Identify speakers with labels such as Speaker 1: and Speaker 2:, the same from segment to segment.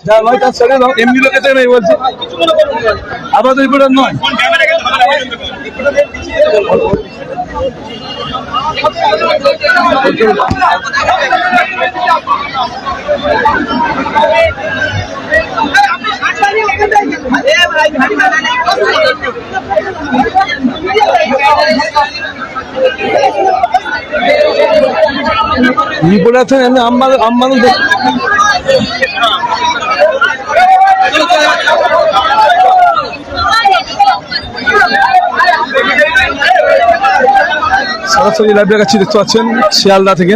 Speaker 1: যা নয় তার ছেড়ে দাও, এমনি লোকে তো নেই বলছে, আপাতত রিপোর্টার নয়। রিপোর্ট আছে এমনি আমবানু সরাসরি লাইভ দেখাচ্ছি, দেখতে পাচ্ছেন শিয়ালদা থেকে।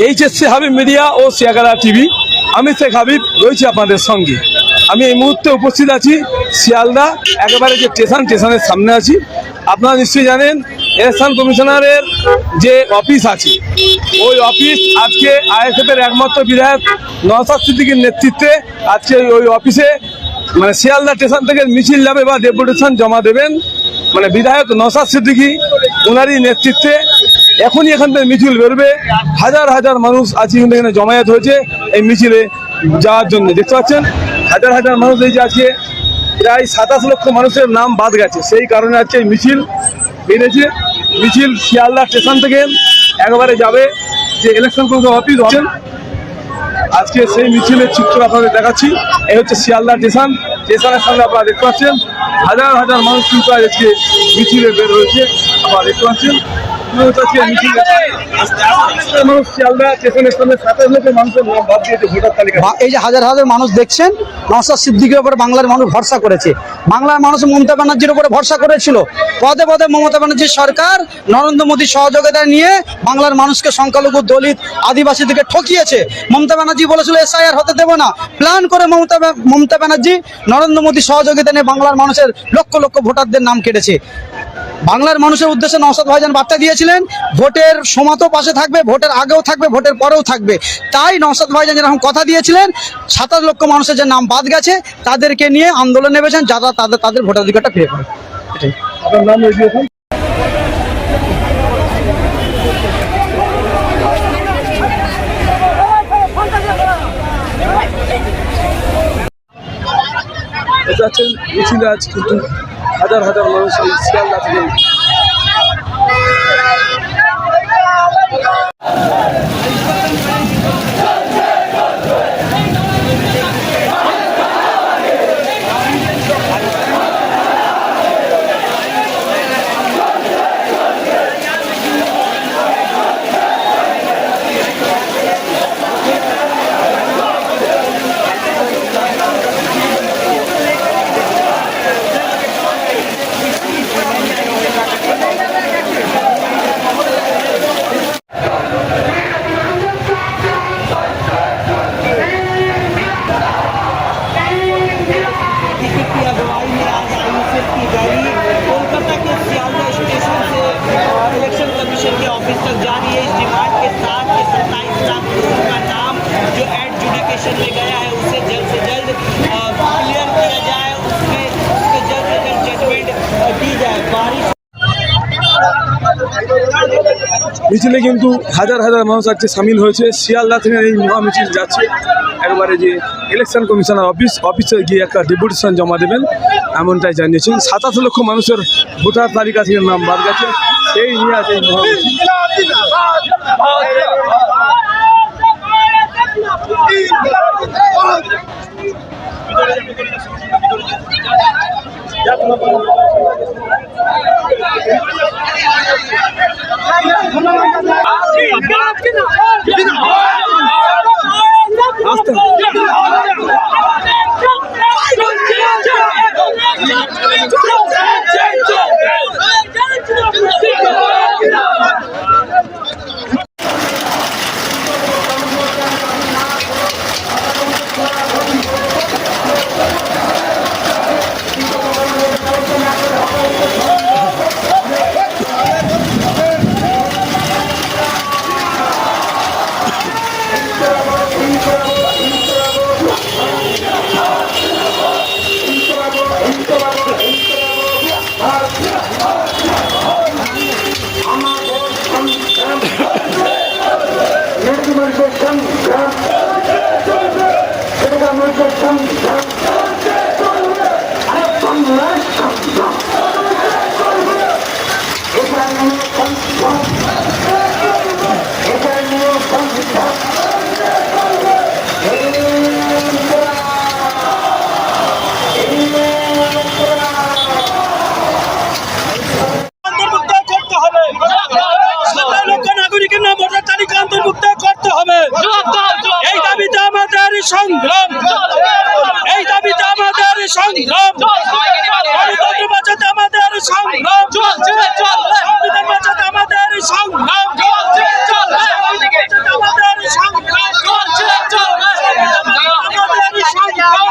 Speaker 1: এইচএসসি হাবিব মিডিয়া ও শিয়ালদা টিভি, আমি শেখ হাবিব রয়েছি আপনাদের সঙ্গে। আমি এই মুহূর্তে উপস্থিত আছি শিয়ালদা একেবারে যে স্টেশনের সামনে আছি। আপনারা নিশ্চয়ই জানেন ইলেকশন কমিশনারের যে অফিস আছে, ওই অফিস আজকে আইএসএফের একমাত্র বিধায়ক নওশাদ সিদ্দিকীর নেতৃত্বে আজকে ওই অফিসে মানে শিয়ালদা স্টেশন থেকে মিছিল যাবে বা ডেপুটেশন জমা দেবেন মানে বিধায়ক নওশাদ সিদ্দিকী, ওনারই নেতৃত্বে। এখনই এখান থেকে মিছিল বেরোবে, হাজার হাজার মানুষ আজকে কিন্তু এখানে জমায়েত হয়েছে এই মিছিলে যাওয়ার জন্য। দেখতে পাচ্ছেন হাজার হাজার মানুষ, এই যে আজকে প্রায় 27 লক্ষ মানুষের নাম বাদ গেছে, সেই কারণে আজকে এই মিছিল বেরিয়েছে। মিছিল শিয়ালদা স্টেশন থেকে একেবারে যাবে যে ইলেকশন কমিশন অফিস আছেন, আজকে সেই মিছিলের চিত্র আপনাদের দেখাচ্ছি। এই হচ্ছে শিয়ালদা স্টেশনের সামনে আপনারা দেখতে পাচ্ছেন হাজার হাজার মানুষ কিন্তু আজকে মিছিলে বের হয়েছে, আপনারা দেখতে পাচ্ছেন।
Speaker 2: এই যে হাজার হাজার মানুষ দেখছেন, নওশাদ সিদ্দিকীর উপরে বাংলার মানুষ ভরসা করেছে। বাংলার মানুষ মমতা ব্যানার্জির উপরে ভরসা করেছিল। পদে পদে মমতা ব্যানার্জির সরকার নরেন্দ্র মোদীর সহযোগিতা নিয়ে বাংলার মানুষকে সংখ্যালঘু, দলিত, আদিবাসীদেরকে ঠকিয়েছে। মমতা ব্যানার্জি বলেছিল এসআইআর হতে দেব না, প্ল্যান করে মমতা ব্যানার্জি নরেন্দ্র মোদীর সহযোগিতা নিয়ে বাংলার মানুষের লক্ষ লক্ষ ভোটারদের নাম কেটেছে। বাংলার মানুষের উদ্দেশ্যে নওশাদ ভাইজান বার্তা দিয়েছিলেন ভোটের সময়তেও পাশে থাকবে, ভোটের আগেও থাকবে, ভোটের পরেও থাকবে। তাই নওশাদ ভাইজান যেরকম কথা দিয়েছিলেন 27 লক্ষ মানুষের যে নাম বাদ গেছে তাদেরকে নিয়ে আন্দোলন নেমেছেন, যারা তাদের ভোটাধিকারটা ফিরে পাবে। এটাই
Speaker 1: আপনার নাম এখন মিছিলে আজ কিন্তু হাজার হাজার মানুষ এই শিয়ালদা থেকে মিছিলে কিন্তু হাজার হাজার মানুষ আজকে সামিল হয়েছে। শিয়ালদা থেকে এই মহা মিছিল যাচ্ছে একবারে যে ইলেকশন কমিশনার অফিসে গিয়ে একটা ডেপুটেশন জমা দেবেন এমনটাই জানিয়েছেন। 27 লক্ষ মানুষের ভোটার তালিকা থেকে নাম বাদ গেছে, সেই নিয়ে আছে এই মহা
Speaker 3: অন্তর্ভুক্ত করতে হবে, 27 লক্ষ নাগরিকের নাম ভোটার তালিকা অন্তর্ভুক্ত করতে হবে। এই দাবিতে আমাদের সংগ্রাম, এই দাবিতে আমাদের সংগ্রাম, গণতন্ত্র বাঁচাতে আমাদের সংগ্রাম, সংবিধান বাঁচাতে আমাদের সংগ্রাম, আমাদের সংগ্রাম, আমাদের সংগ্রাম,